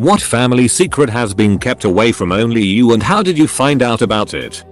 What family secret has been kept away from only you, and how did you find out about it?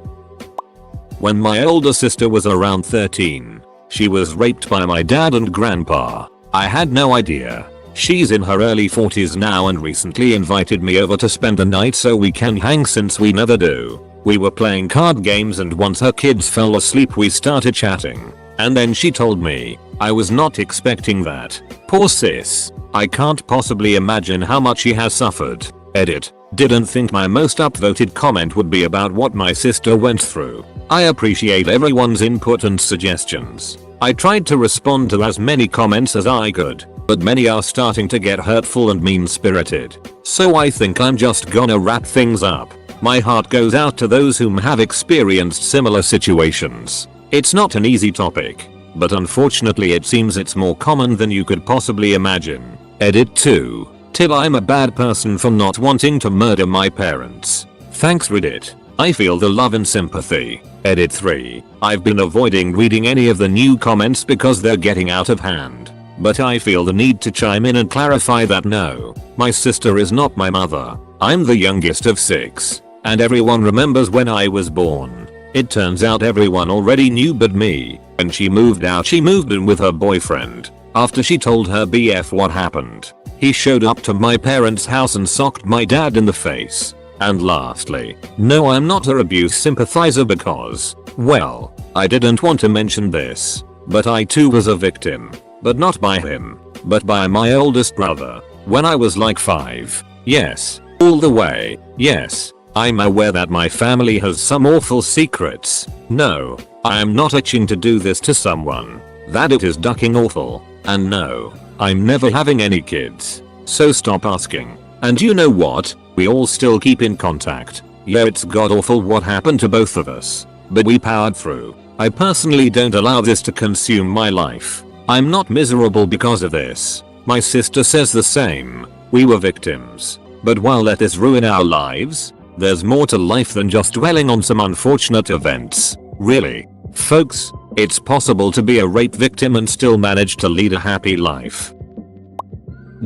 When my older sister was around 13, she was raped by my dad and grandpa. I had no idea. She's in her early 40s now and recently invited me over to spend the night so we can hang, since we never do. We were playing card games and once her kids fell asleep we started chatting. And then she told me. I was not expecting that. Poor sis. I can't possibly imagine how much she has suffered. Edit. Didn't think my most upvoted comment would be about what my sister went through. I appreciate everyone's input and suggestions. I tried to respond to as many comments as I could, but many are starting to get hurtful and mean-spirited. So I think I'm just gonna wrap things up. My heart goes out to those whom have experienced similar situations. It's not an easy topic, but unfortunately it seems it's more common than you could possibly imagine. Edit 2. Till I'm a bad person for not wanting to murder my parents. Thanks Reddit. I feel the love and sympathy. Edit 3. I've been avoiding reading any of the new comments because they're getting out of hand. But I feel the need to chime in and clarify that no, my sister is not my mother. I'm the youngest of 6. And everyone remembers when I was born. It turns out everyone already knew but me. When she moved out, she moved in with her boyfriend. After she told her BF what happened, he showed up to my parents' house and socked my dad in the face. And lastly, no, I'm not a abuse sympathizer because, well, I didn't want to mention this, but I too was a victim. But not by him, but by my oldest brother. When I was like 5. Yes, all the way. Yes, I'm aware that my family has some awful secrets. No, I am not itching to do this to someone. That it is ducking awful. And no, I'm never having any kids. So stop asking. And you know what? We all still keep in contact. Yeah, it's god awful what happened to both of us. But we powered through. I personally don't allow this to consume my life. I'm not miserable because of this. My sister says the same. We were victims. But while let this ruin our lives, there's more to life than just dwelling on some unfortunate events. Really. Folks, it's possible to be a rape victim and still manage to lead a happy life.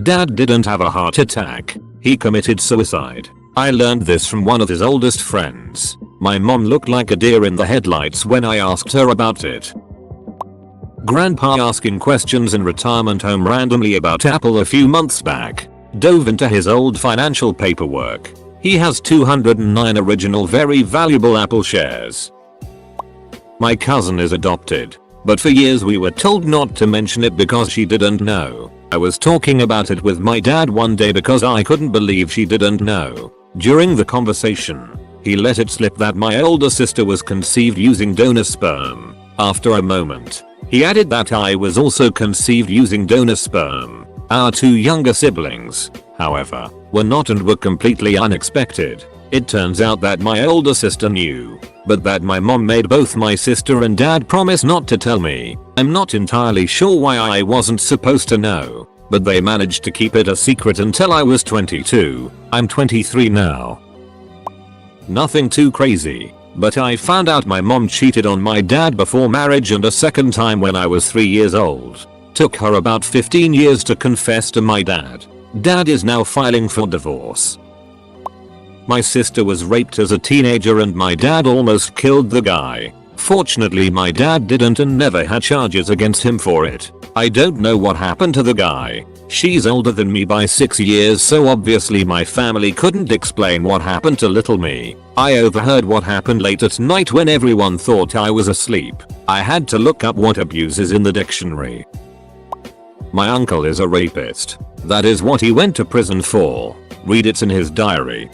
Dad didn't have a heart attack. He committed suicide. I learned this from one of his oldest friends. My mom looked like a deer in the headlights when I asked her about it. Grandpa asking questions in retirement home randomly about Apple a few months back. Dove into his old financial paperwork. He has 209 original very valuable Apple shares. My cousin is adopted, but for years we were told not to mention it because she didn't know. I was talking about it with my dad one day because I couldn't believe she didn't know. During the conversation, he let it slip that my older sister was conceived using donor sperm. After a moment, he added that I was also conceived using donor sperm. Our 2 younger siblings, however, were not and were completely unexpected. It turns out that my older sister knew, but that my mom made both my sister and dad promise not to tell me. I'm not entirely sure why I wasn't supposed to know, but they managed to keep it a secret until I was 22. I'm 23 now. Nothing too crazy, but I found out my mom cheated on my dad before marriage and a second time when I was 3 years old. Took her about 15 years to confess to my dad. Dad is now filing for divorce. My sister was raped as a teenager and my dad almost killed the guy. Fortunately my dad didn't and never had charges against him for it. I don't know what happened to the guy. She's older than me by 6 years, so obviously my family couldn't explain what happened to little me. I overheard what happened late at night when everyone thought I was asleep. I had to look up what abuse is in the dictionary. My uncle is a rapist. That is what he went to prison for. Read it in his diary.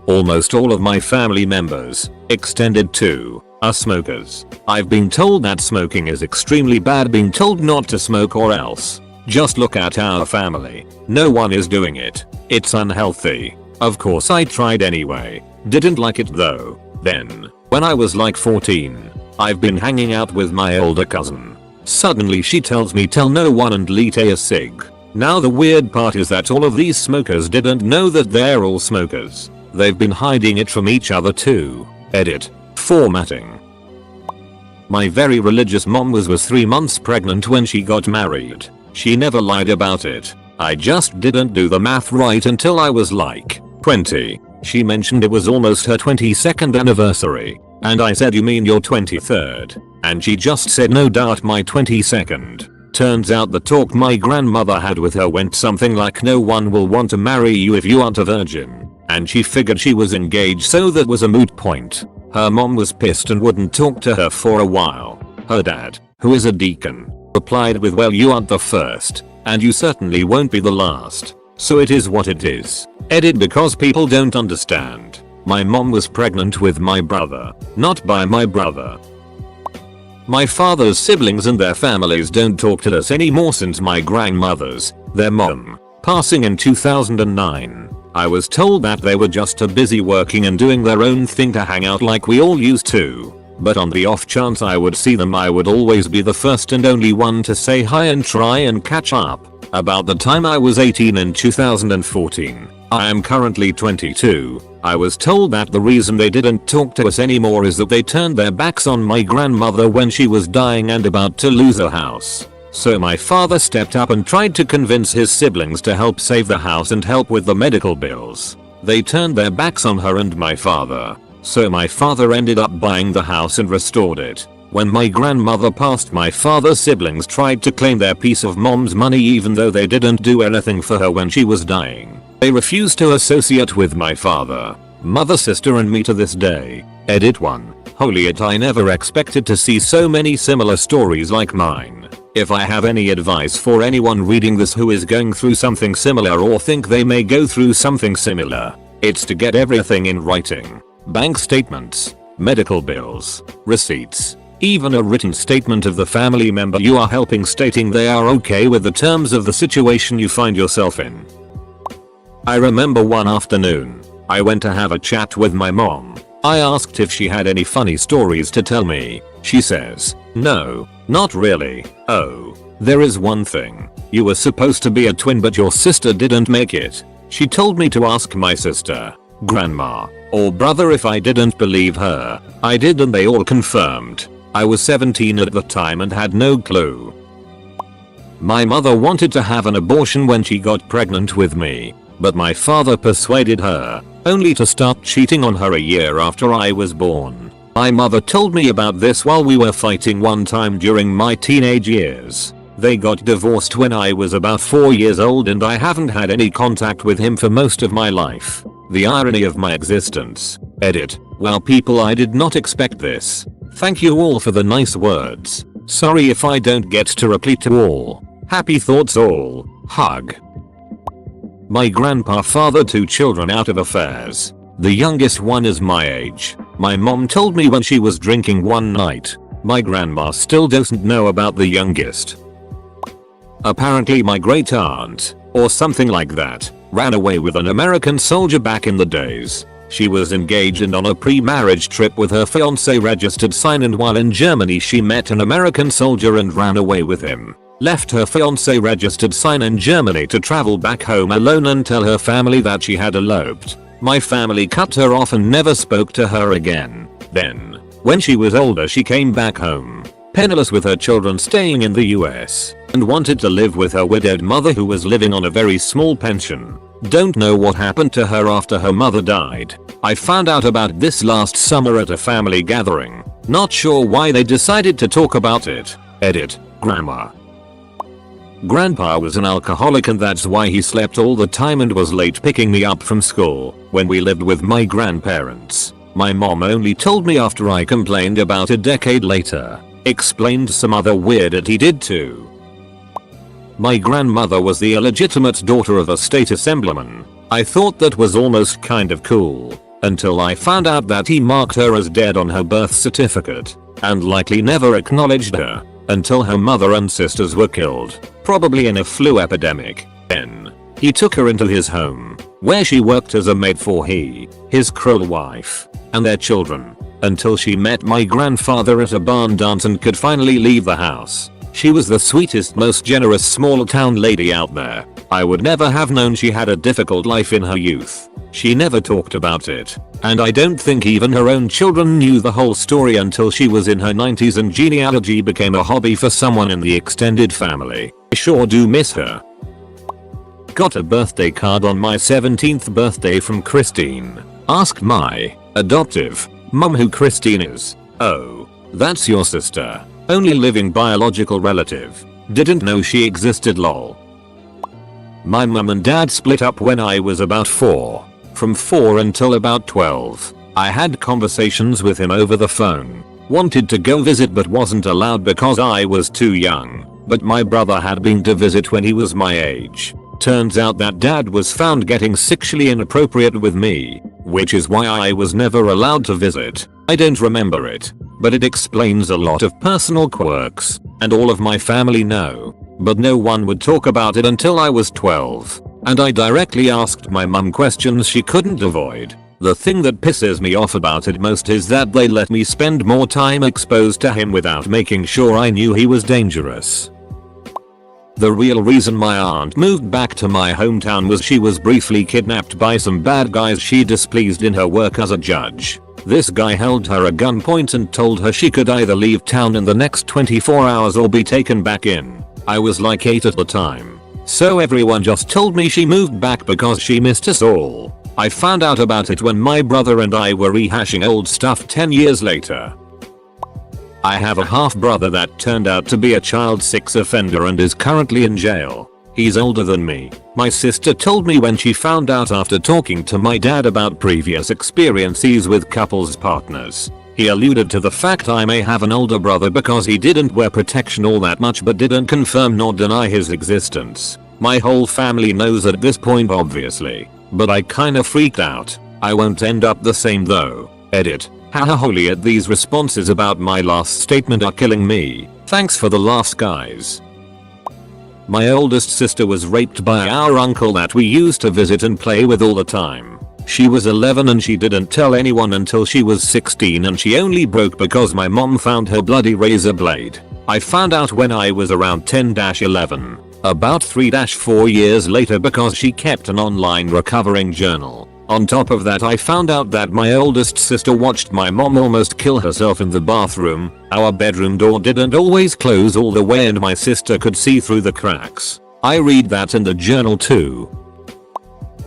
Almost all of my family members, extended to, are smokers. I've been told that smoking is extremely bad, being told not to smoke or else. Just look at our family. No one is doing it. It's unhealthy. Of course I tried anyway. Didn't like it though. Then, when I was like 14, I've been hanging out with my older cousin. Suddenly she tells me tell no one and light a cig. Now the weird part is that all of these smokers didn't know that they're all smokers. They've been hiding it from each other too. Edit. Formatting. My very religious mom was 3 months pregnant when she got married. She never lied about it. I just didn't do the math right until I was like 20. She mentioned it was almost her 22nd anniversary. And I said, you mean your 23rd? And she just said, no doubt my 22nd. Turns out the talk my grandmother had with her went something like, no one will want to marry you if you aren't a virgin. And she figured she was engaged, so that was a moot point. Her mom was pissed and wouldn't talk to her for a while. Her dad, who is a deacon, replied with, well, you aren't the first. And you certainly won't be the last. So it is what it is. Edit, because people don't understand. My mom was pregnant with my brother, not by my brother. My father's siblings and their families don't talk to us anymore since my grandmother's, their mom, passing in 2009. I was told that they were just too busy working and doing their own thing to hang out like we all used to. But on the off chance I would see them, I would always be the first and only one to say hi and try and catch up. About the time I was 18 in 2014, I am currently 22, I was told that the reason they didn't talk to us anymore is that they turned their backs on my grandmother when she was dying and about to lose her house. So my father stepped up and tried to convince his siblings to help save the house and help with the medical bills. They turned their backs on her and my father. So my father ended up buying the house and restored it. When my grandmother passed, my father's siblings tried to claim their piece of mom's money even though they didn't do anything for her when she was dying. They refused to associate with my father, mother, sister and me to this day. Edit 1. Holy it, I never expected to see so many similar stories like mine. If I have any advice for anyone reading this who is going through something similar or think they may go through something similar, it's to get everything in writing. Bank statements, medical bills, receipts, even a written statement of the family member you are helping stating they are okay with the terms of the situation you find yourself in. I remember one afternoon, I went to have a chat with my mom. I asked if she had any funny stories to tell me. She says, no, not really. Oh, there is one thing. You were supposed to be a twin but your sister didn't make it. She told me to ask my sister, grandma, or brother if I didn't believe her. I did and they all confirmed. I was 17 at the time and had no clue. My mother wanted to have an abortion when she got pregnant with me, but my father persuaded her, only to start cheating on her a year after I was born. My mother told me about this while we were fighting one time during my teenage years. They got divorced when I was about 4 years old and I haven't had any contact with him for most of my life. The irony of my existence. Edit. Well, people, I did not expect this. Thank you all for the nice words. Sorry if I don't get to reply to all. Happy thoughts all. Hug. My grandpa fathered 2 children out of affairs. The youngest one is my age. My mom told me when she was drinking one night. My grandma still doesn't know about the youngest. Apparently my great aunt, or something like that, ran away with an American soldier back in the days. She was engaged and on a pre-marriage trip with her fiancé registered sign, and while in Germany she met an American soldier and ran away with him. Left her fiancé registered sign in Germany to travel back home alone and tell her family that she had eloped. My family cut her off and never spoke to her again. Then, when she was older, she came back home, penniless with her children staying in the US, and wanted to live with her widowed mother who was living on a very small pension. Don't know what happened to her after her mother died. I found out about this last summer at a family gathering. Not sure why they decided to talk about it. Edit. Grandma. Grandpa was an alcoholic and that's why he slept all the time and was late picking me up from school when we lived with my grandparents. My mom only told me after I complained about a decade later. Explained some other weird he did too. My grandmother was the illegitimate daughter of a state assemblyman. I thought that was almost kind of cool, until I found out that he marked her as dead on her birth certificate, and likely never acknowledged her, until her mother and sisters were killed, probably in a flu epidemic. Then, he took her into his home, where she worked as a maid for his cruel wife, and their children, until she met my grandfather at a barn dance and could finally leave the house. She was the sweetest, most generous small town lady out there. I would never have known she had a difficult life in her youth. She never talked about it, and I don't think even her own children knew the whole story until she was in her 90s and genealogy became a hobby for someone in the extended family. I sure do miss her. got a birthday card on my 17th birthday from Christine. Asked my adoptive mum who Christine is. Oh, that's your sister. Only living biological relative. Didn't know she existed lol. My mum and dad split up when I was about 4. From 4 until about 12. I had conversations with him over the phone. Wanted to go visit but wasn't allowed because I was too young. But my brother had been to visit when he was my age. Turns out that dad was found getting sexually inappropriate with me, which is why I was never allowed to visit. I don't remember it, but it explains a lot of personal quirks, and all of my family know. But no one would talk about it until I was 12, and I directly asked my mum questions she couldn't avoid. The thing that pisses me off about it most is that they let me spend more time exposed to him without making sure I knew he was dangerous. The real reason my aunt moved back to my hometown was she was briefly kidnapped by some bad guys she displeased in her work as a judge. This guy held her at gunpoint and told her she could either leave town in the next 24 hours or be taken back in. I was like 8 at the time. So everyone just told me she moved back because she missed us all. I found out about it when my brother and I were rehashing old stuff 10 years later. I have a half brother that turned out to be a child sex offender and is currently in jail. He's older than me. My sister told me when she found out after talking to my dad about previous experiences with couples partners. He alluded to the fact I may have an older brother because he didn't wear protection all that much but didn't confirm nor deny his existence. My whole family knows at this point obviously, but I kinda freaked out. I won't end up the same though. Edit. Haha holy at these responses about my last statement are killing me. Thanks for the laughs guys. My oldest sister was raped by our uncle that we used to visit and play with all the time. She was 11 and she didn't tell anyone until she was 16 and she only broke because my mom found her bloody razor blade. I found out when I was around 10-11. About 3-4 years later because she kept an online recovering journal. On top of that I found out that my oldest sister watched my mom almost kill herself in the bathroom. Our bedroom door didn't always close all the way and my sister could see through the cracks. I read that in the journal too.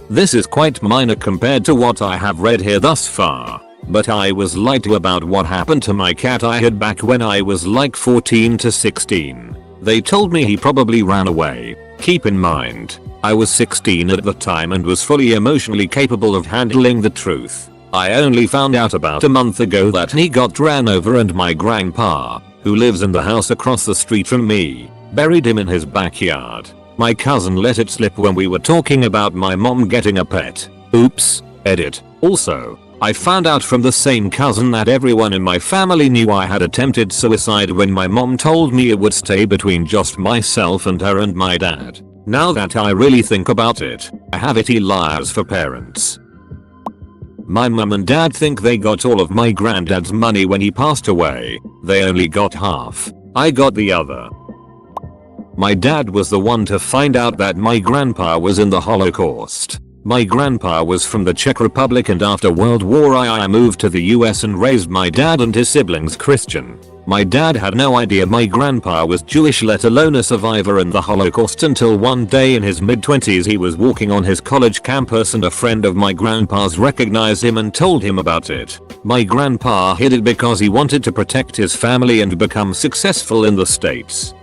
This is quite minor compared to what I have read here thus far. But I was lied to about what happened to my cat I had back when I was like 14 to 16. They told me he probably ran away. Keep in mind, I was 16 at the time and was fully emotionally capable of handling the truth. I only found out about a month ago that he got ran over and my grandpa, who lives in the house across the street from me, buried him in his backyard. My cousin let it slip when we were talking about my mom getting a pet. Oops. Edit. Also, I found out from the same cousin that everyone in my family knew I had attempted suicide when my mom told me it would stay between just myself and her and my dad. Now that I really think about it, I have itty liars for parents. My mum and dad think they got all of my granddad's money when he passed away. They only got half. I got the other. My dad was the one to find out that my grandpa was in the Holocaust. My grandpa was from the Czech Republic and after World War I moved to the US and raised my dad and his siblings Christian. My dad had no idea my grandpa was Jewish, let alone a survivor in the Holocaust, until one day in his mid-20s he was walking on his college campus and a friend of my grandpa's recognized him and told him about it. My grandpa hid it because he wanted to protect his family and become successful in the States.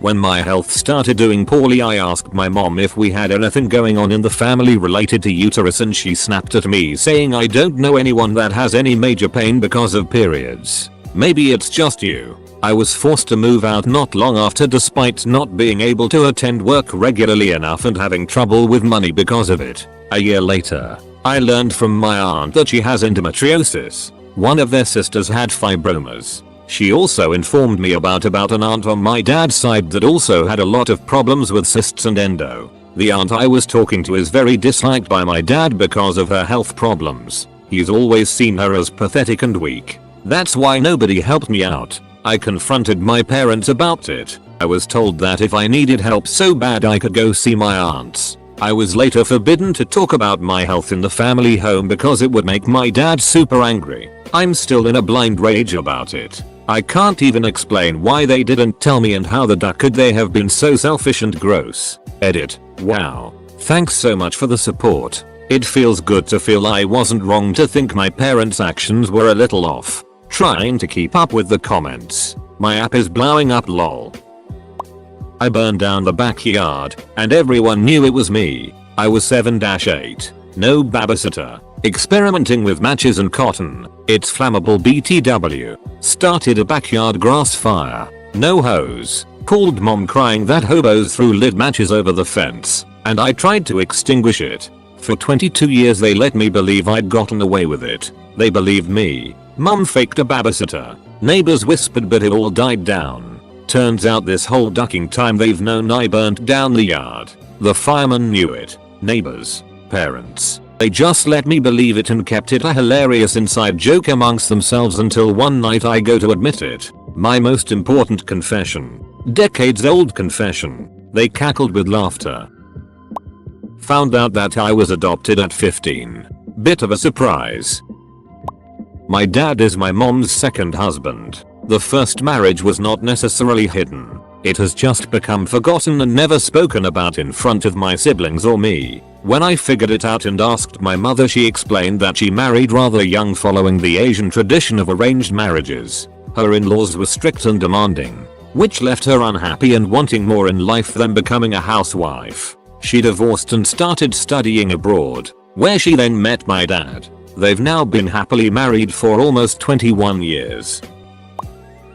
When my health started doing poorly I asked my mom if we had anything going on in the family related to uterus and she snapped at me saying I don't know anyone that has any major pain because of periods. Maybe it's just you. I was forced to move out not long after despite not being able to attend work regularly enough and having trouble with money because of it. A year later, I learned from my aunt that she has endometriosis. One of their sisters had fibromas. She also informed me about an aunt on my dad's side that also had a lot of problems with cysts and endo. The aunt I was talking to is very disliked by my dad because of her health problems. He's always seen her as pathetic and weak. That's why nobody helped me out. I confronted my parents about it. I was told that if I needed help so bad I could go see my aunts. I was later forbidden to talk about my health in the family home because it would make my dad super angry. I'm still in a blind rage about it. I can't even explain why they didn't tell me and how the duck could they have been so selfish and gross. Edit. Wow. Thanks so much for the support. It feels good to feel I wasn't wrong to think my parents' actions were a little off. Trying to keep up with the comments. My app is blowing up lol. I burned down the backyard and everyone knew it was me. I was 7-8. No babysitter. Experimenting with matches and cotton. It's flammable BTW. Started a backyard grass fire. No hose. Called mom crying that hobos threw lit matches over the fence. And I tried to extinguish it. For 22 years they let me believe I'd gotten away with it. They believed me. Mom faked a babysitter. Neighbors whispered but it all died down. Turns out this whole ducking time they've known I burnt down the yard. The firemen knew it. Neighbors. Parents. They just let me believe it and kept it a hilarious inside joke amongst themselves until one night I go to admit it. My most important confession. Decades old confession. They cackled with laughter. Found out that I was adopted at 15. Bit of a surprise. My dad is my mom's second husband. The first marriage was not necessarily hidden. It has just become forgotten and never spoken about in front of my siblings or me. When I figured it out and asked my mother, she explained that she married rather young following the Asian tradition of arranged marriages. Her in-laws were strict and demanding, which left her unhappy and wanting more in life than becoming a housewife. She divorced and started studying abroad, where she then met my dad. They've now been happily married for almost 21 years.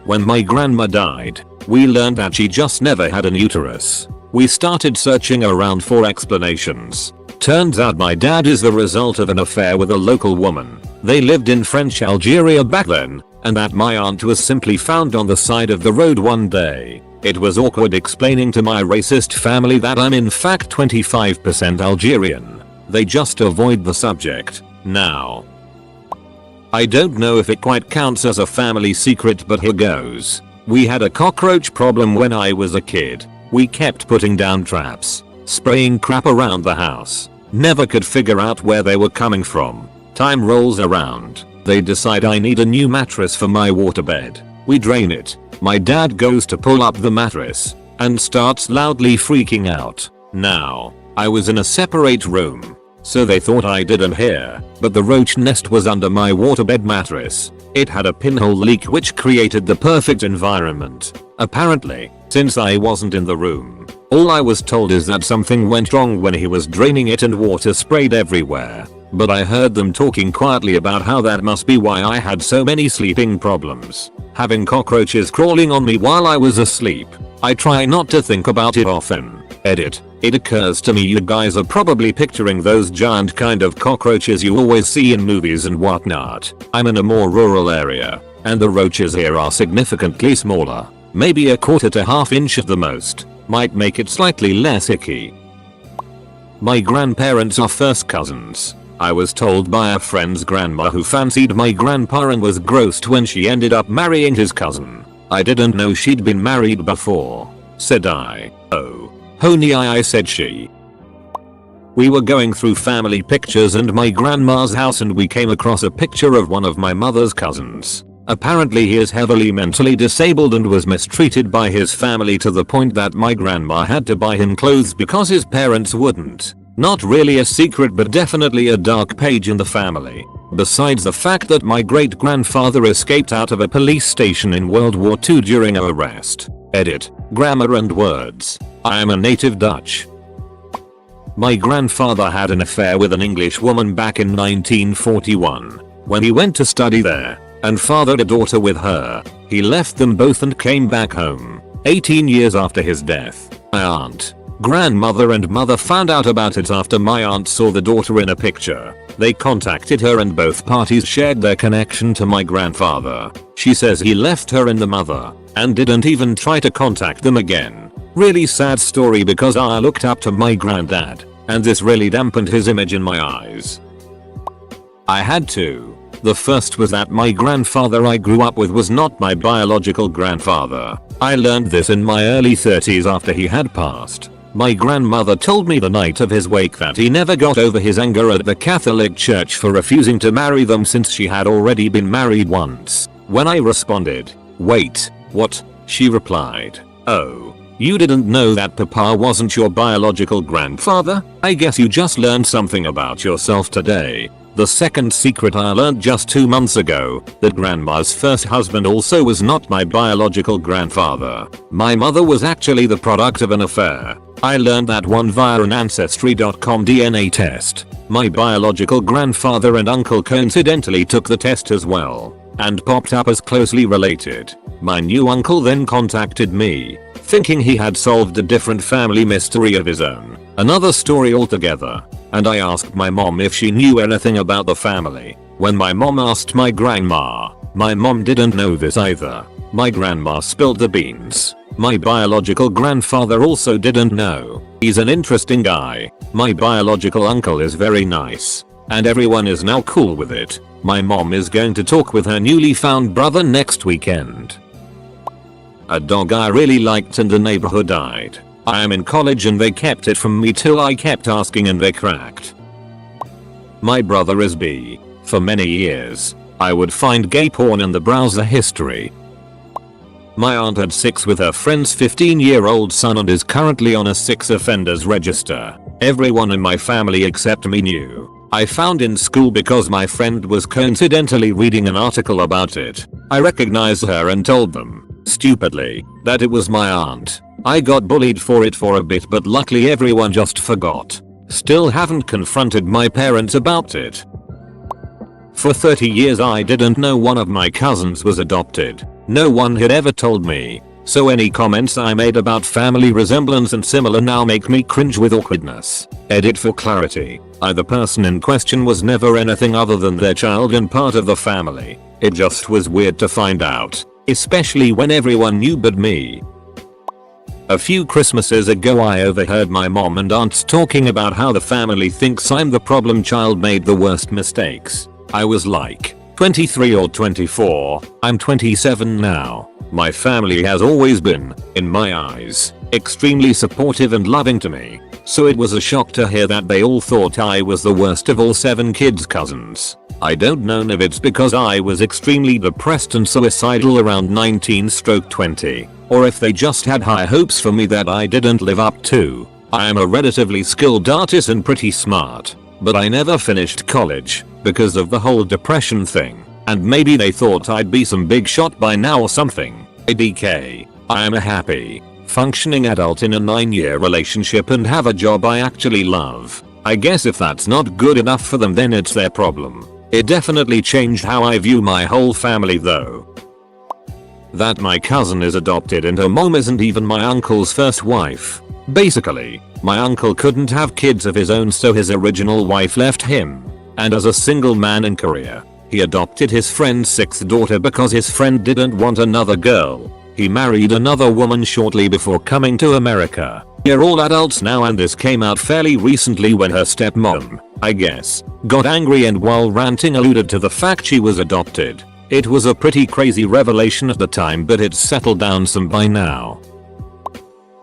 When my grandma died, we learned that she just never had an uterus. We started searching around for explanations. Turns out my dad is the result of an affair with a local woman. They lived in French Algeria back then, and that my aunt was simply found on the side of the road one day. It was awkward explaining to my racist family that I'm in fact 25% Algerian. They just avoid the subject. Now, I don't know if it quite counts as a family secret, but here goes. We had a cockroach problem when I was a kid. We kept putting down traps, spraying crap around the house. Never could figure out where they were coming from. Time rolls around. They decide I need a new mattress for my waterbed. We drain it. My dad goes to pull up the mattress and starts loudly freaking out. Now, I was in a separate room, so they thought I didn't hear, but the roach nest was under my waterbed mattress. It had a pinhole leak which created the perfect environment. Apparently, since I wasn't in the room, all I was told is that something went wrong when he was draining it and water sprayed everywhere. But I heard them talking quietly about how that must be why I had so many sleeping problems. Having cockroaches crawling on me while I was asleep. I try not to think about it often. Edit. It occurs to me you guys are probably picturing those giant kind of cockroaches you always see in movies and whatnot. I'm in a more rural area, and the roaches here are significantly smaller. Maybe a quarter to half inch at the most. Might make it slightly less icky. My grandparents are first cousins. I was told by a friend's grandma who fancied my grandpa and was grossed when she ended up marrying his cousin. I didn't know she'd been married before, said I. Oh. Honey, I said she. We were going through family pictures and my grandma's house and we came across a picture of one of my mother's cousins. Apparently he is heavily mentally disabled and was mistreated by his family to the point that my grandma had to buy him clothes because his parents wouldn't. Not really a secret, but definitely a dark page in the family. Besides the fact that my great grandfather escaped out of a police station in World War II during an arrest. Edit. Grammar and words. I am a native Dutch. My grandfather had an affair with an English woman back in 1941. When he went to study there and fathered a daughter with her, he left them both and came back home. 18 years after his death, my aunt, grandmother and mother found out about it after my aunt saw the daughter in a picture. They contacted her and both parties shared their connection to my grandfather. She says he left her and the mother and didn't even try to contact them again. Really sad story because I looked up to my granddad and this really dampened his image in my eyes. I had two. The first was that my grandfather I grew up with was not my biological grandfather. I learned this in my early 30s after he had passed. My grandmother told me the night of his wake that he never got over his anger at the Catholic Church for refusing to marry them since she had already been married once. When I responded, "Wait, what?" she replied, "Oh, You didn't know that Papa wasn't your biological grandfather? I guess you just learned something about yourself today. The second secret I learned just 2 months ago, that grandma's first husband also was not my biological grandfather. My mother was actually the product of an affair. I learned that one via an Ancestry.com DNA test. My biological grandfather and uncle coincidentally took the test as well, and popped up as closely related. My new uncle then contacted me, thinking he had solved a different family mystery of his own. Another story altogether. And I asked my mom if she knew anything about the family. When my mom asked my grandma, my mom didn't know this either. My grandma spilled the beans. My biological grandfather also didn't know. He's an interesting guy. My biological uncle is very nice. And everyone is now cool with it. My mom is going to talk with her newly found brother next weekend. A dog I really liked in the neighborhood died. I am in college and they kept it from me till I kept asking and they cracked. My brother is B. For many years, I would find gay porn in the browser history. My aunt had sex with her friend's 15-year-old son and is currently on a sex offenders register. Everyone in my family except me knew. I found in school because my friend was coincidentally reading an article about it. I recognized her and told them, stupidly, that it was my aunt. I got bullied for it for a bit but luckily everyone just forgot. Still haven't confronted my parents about it. For 30 years I didn't know one of my cousins was adopted. No one had ever told me. So any comments I made about family resemblance and similar now make me cringe with awkwardness. Edit for clarity. The person in question was never anything other than their child and part of the family. It just was weird to find out. Especially when everyone knew but me. A few Christmases ago I overheard my mom and aunts talking about how the family thinks I'm the problem child, made the worst mistakes. I was like 23 or 24, I'm 27 now. My family has always been, in my eyes, extremely supportive and loving to me. So it was a shock to hear that they all thought I was the worst of all 7 kids' cousins. I don't know if it's because I was extremely depressed and suicidal around 19-20, or if they just had high hopes for me that I didn't live up to. I am a relatively skilled artist and pretty smart, but I never finished college because of the whole depression thing, and maybe they thought I'd be some big shot by now or something. ADK, I am a happy, functioning adult in a 9-year relationship and have a job I actually love. I guess if that's not good enough for them then it's their problem. It definitely changed how I view my whole family though. That my cousin is adopted and her mom isn't even my uncle's first wife. Basically, my uncle couldn't have kids of his own so his original wife left him. And as a single man in Korea, he adopted his friend's 6th daughter because his friend didn't want another girl. He married another woman shortly before coming to America. We're all adults now and this came out fairly recently when her stepmom, I guess, got angry and while ranting alluded to the fact she was adopted. It was a pretty crazy revelation at the time but it's settled down some by now.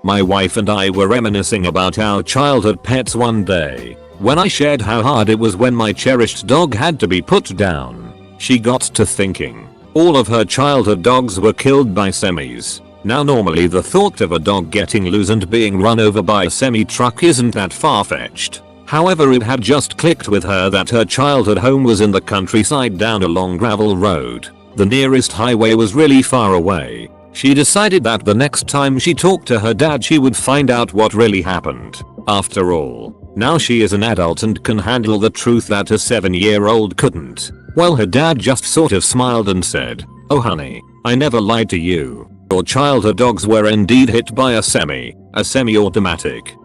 My wife and I were reminiscing about our childhood pets one day, when I shared how hard it was when my cherished dog had to be put down. She got to thinking. All of her childhood dogs were killed by semis. Now normally the thought of a dog getting loose and being run over by a semi-truck isn't that far-fetched. However, it had just clicked with her that her childhood home was in the countryside down a long gravel road. The nearest highway was really far away. She decided that the next time she talked to her dad she would find out what really happened. After all, now she is an adult and can handle the truth that a 7-year-old couldn't. Well, her dad just sort of smiled and said, "Oh honey, I never lied to you. Your childhood dogs were indeed hit by a semi-automatic."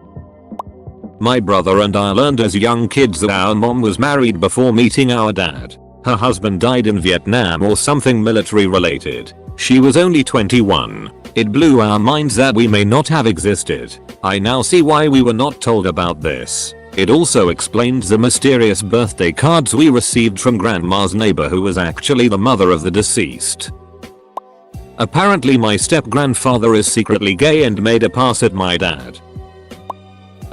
My brother and I learned as young kids that our mom was married before meeting our dad. Her husband died in Vietnam or something military related. She was only 21. It blew our minds that we may not have existed. I now see why we were not told about this. It also explains the mysterious birthday cards we received from grandma's neighbor who was actually the mother of the deceased. Apparently my step-grandfather is secretly gay and made a pass at my dad.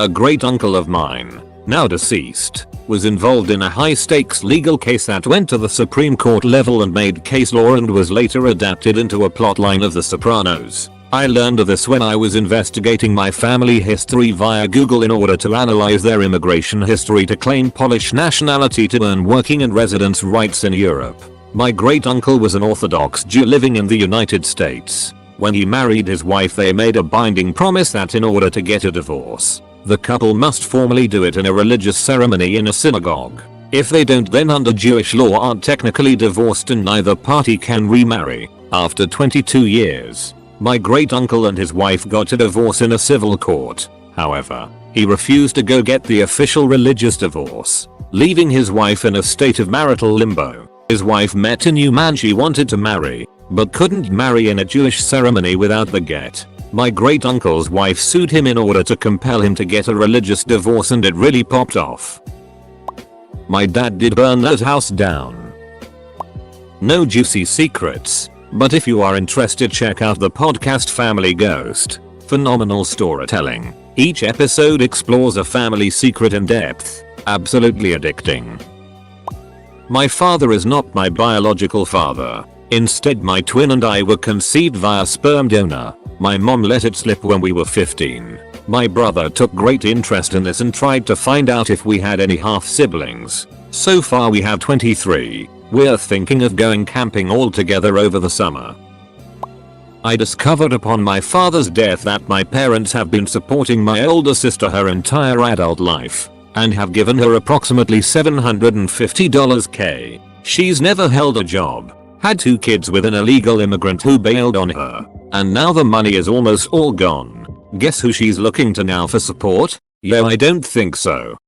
A great uncle of mine, now deceased, was involved in a high-stakes legal case that went to the Supreme Court level and made case law and was later adapted into a plotline of The Sopranos. I learned of this when I was investigating my family history via Google in order to analyze their immigration history to claim Polish nationality to earn working and residence rights in Europe. My great uncle was an Orthodox Jew living in the United States. When he married his wife, they made a binding promise that in order to get a divorce, the couple must formally do it in a religious ceremony in a synagogue. If they don't, then under Jewish law are technically divorced and neither party can remarry. After 22 years, my great uncle and his wife got a divorce in a civil court. However, he refused to go get the official religious divorce, leaving his wife in a state of marital limbo. His wife met a new man she wanted to marry, but couldn't marry in a Jewish ceremony without the get. My great uncle's wife sued him in order to compel him to get a religious divorce, and it really popped off. My dad did burn that house down. No juicy secrets, but if you are interested, check out the podcast Family Ghost. Phenomenal storytelling. Each episode explores a family secret in depth. Absolutely addicting. My father is not my biological father. Instead, my twin and I were conceived via sperm donor. My mom let it slip when we were 15. My brother took great interest in this and tried to find out if we had any half siblings. So far we have 23. We're thinking of going camping all together over the summer. I discovered upon my father's death that my parents have been supporting my older sister her entire adult life and have given her approximately $750K. She's never held a job, had 2 kids with an illegal immigrant who bailed on her, and now the money is almost all gone. Guess who she's looking to now for support? Yo, I don't think so.